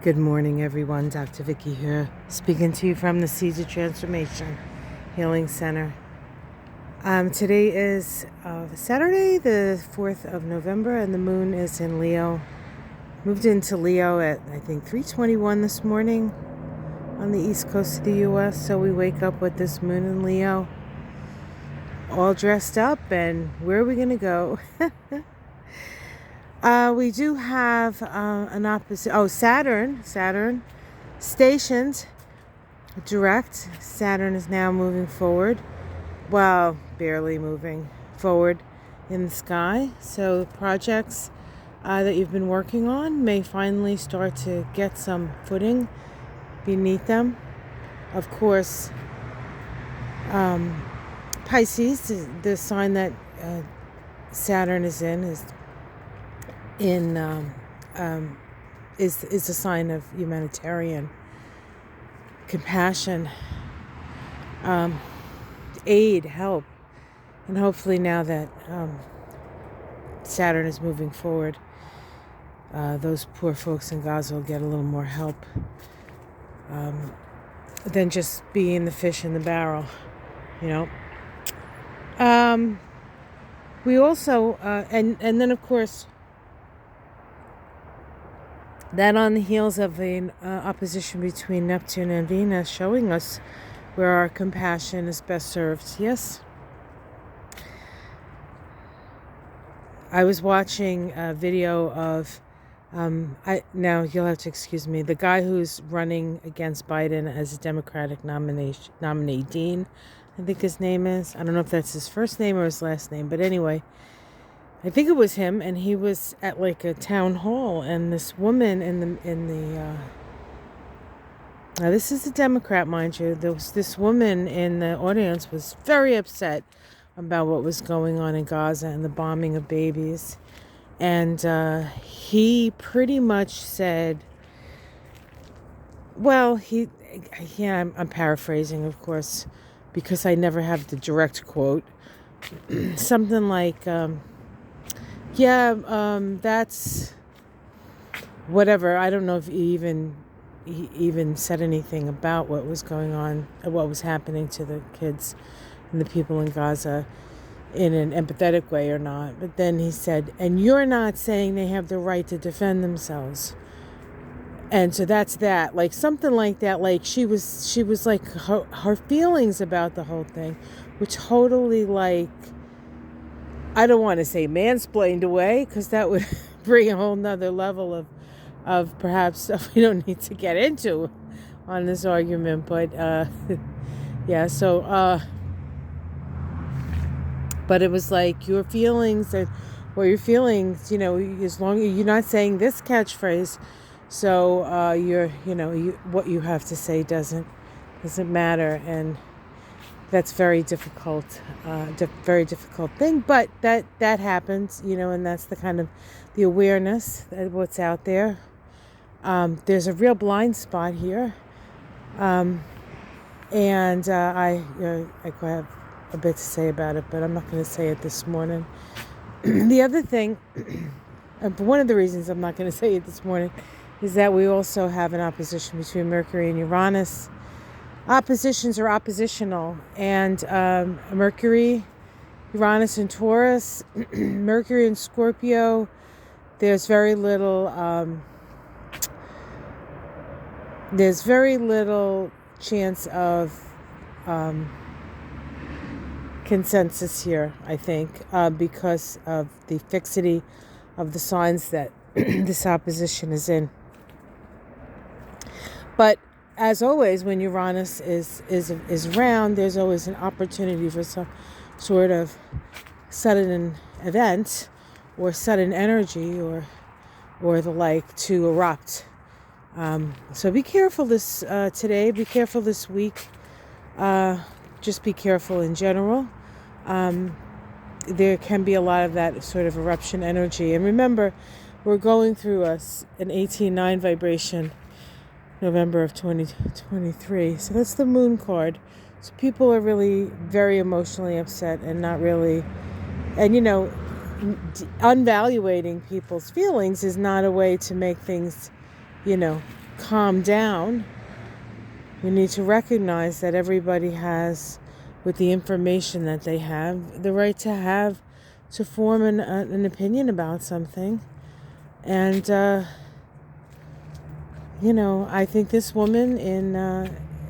Good morning, everyone. Dr. Vicky here, speaking to you from the Seeds of Transformation Healing Center. Today is Saturday, the 4th of November, and the moon is in Leo. Moved into Leo at, I think, 3:21 this morning on the east coast of the U.S. So we wake up with this moon in Leo, all dressed up, and where are we going to go? We do have an opposite. Oh, Saturn stationed direct. Saturn is now moving forward. Well, barely moving forward in the sky. So projects that you've been working on may finally start to get some footing beneath them. Of course, Pisces, the sign that Saturn is in, is a sign of humanitarian compassion, aid, help, and hopefully now that Saturn is moving forward, those poor folks in Gaza will get a little more help than just being the fish in the barrel, you know. We also and then of course, that on the heels of an opposition between Neptune and Venus, showing us where our compassion is best served. Yes. I was watching a video of, now you'll have to excuse me, the guy who's running against Biden as a Democratic nominee, Dean, I think his name is. I don't know if that's his first name or his last name, but anyway, I think it was him, and he was at like a town hall, and this woman now this is a Democrat, mind you. This woman in the audience was very upset about what was going on in Gaza and the bombing of babies, and he pretty much said, well, I'm paraphrasing, of course, because I never have the direct quote, something like, that's whatever. I don't know if he even said anything about what was going on, what was happening to the kids and the people in Gaza in an empathetic way or not. But then he said, and you're not saying they have the right to defend themselves. And so that's that, like something like that. Like she was like her feelings about the whole thing were totally, like, I don't want to say mansplained away, because that would bring a whole nother level of perhaps stuff we don't need to get into on this argument. But yeah, so but it was like your feelings, or your feelings, you know, as long as you're not saying this catchphrase, so what you have to say doesn't matter. And that's very difficult, very difficult thing, but that happens, you know, and that's the kind of the awareness that what's out there. There's a real blind spot here, and I have a bit to say about it, but I'm not going to say it this morning. The other thing, one of the reasons I'm not going to say it this morning, is that we also have an opposition between Mercury and Uranus. Oppositions are oppositional, and Mercury, Uranus and Taurus, Mercury and Scorpio, there's very little chance of consensus here, I think, because of the fixity of the signs that this opposition is in. But as always, when Uranus is around, there's always an opportunity for some sort of sudden event or sudden energy or the like to erupt. So be careful this today. Be careful this week. Just be careful in general. There can be a lot of that sort of eruption energy. And remember, we're going through an 18-9 vibration, November of 2023. So that's the moon card. So people are really very emotionally upset and not really, and you know, unvaluating people's feelings is not a way to make things, you know, calm down, we need to recognize that everybody has, with the information that they have, the right to form an opinion about something. And, I think this woman in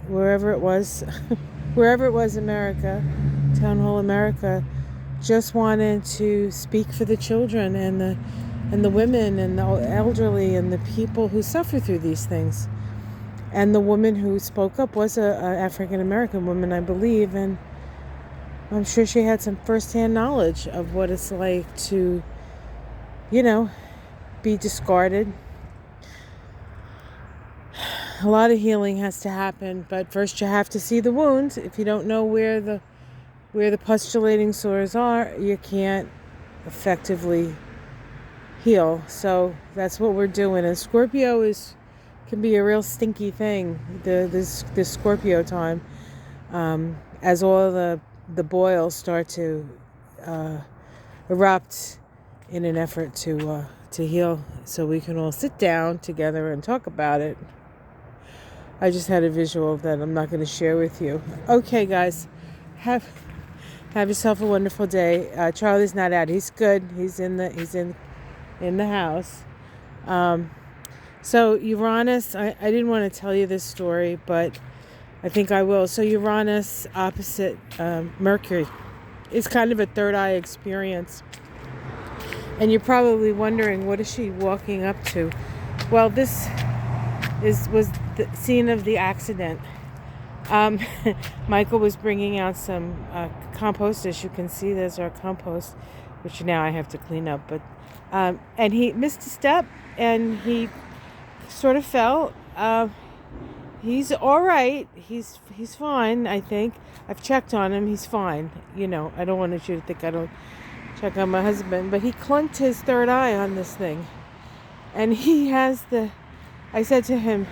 wherever it was, America, Town Hall America, just wanted to speak for the children and the women and the elderly and the people who suffer through these things. And the woman who spoke up was a African American woman, I believe, and I'm sure she had some firsthand knowledge of what it's like to, be discarded. A lot of healing has to happen, but first you have to see the wound. If you don't know where the pustulating sores are, you can't effectively heal. So that's what we're doing. And Scorpio can be a real stinky thing. This Scorpio time, as all the boils start to erupt in an effort to heal, so we can all sit down together and talk about it. I just had a visual that I'm not going to share with you. Okay, guys, have yourself a wonderful day. Charlie's not out. He's good. He's in the house. So Uranus, I didn't want to tell you this story, but I think I will. So Uranus opposite Mercury is kind of a third eye experience. And you're probably wondering, what is she walking up to? Well, this was the scene of the accident. Michael was bringing out some compost. As you can see, there's our compost, which now I have to clean up. But and he missed a step, and he sort of fell. He's all right. He's fine, I think. I've checked on him. He's fine. I don't want you to think I don't check on my husband. But he clunked his third eye on this thing. And he has I said to him,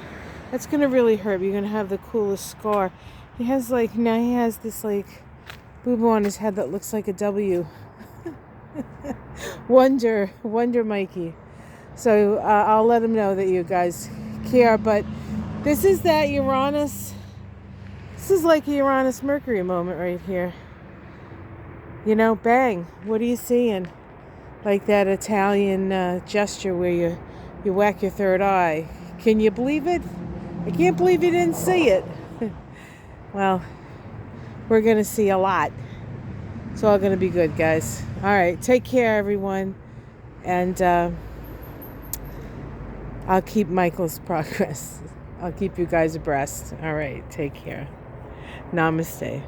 that's going to really hurt. You're going to have the coolest scar. He has this boo-boo on his head that looks like a W. Wonder Mikey. So I'll let him know that you guys care. But this is that Uranus. This is like a Uranus Mercury moment right here. Bang. What are you seeing? Like that Italian gesture where you whack your third eye. Can you believe it? I can't believe you didn't see it. Well, we're going to see a lot. It's all going to be good, guys. All right. Take care, everyone. And I'll keep Michael's progress. I'll keep you guys abreast. All right. Take care. Namaste.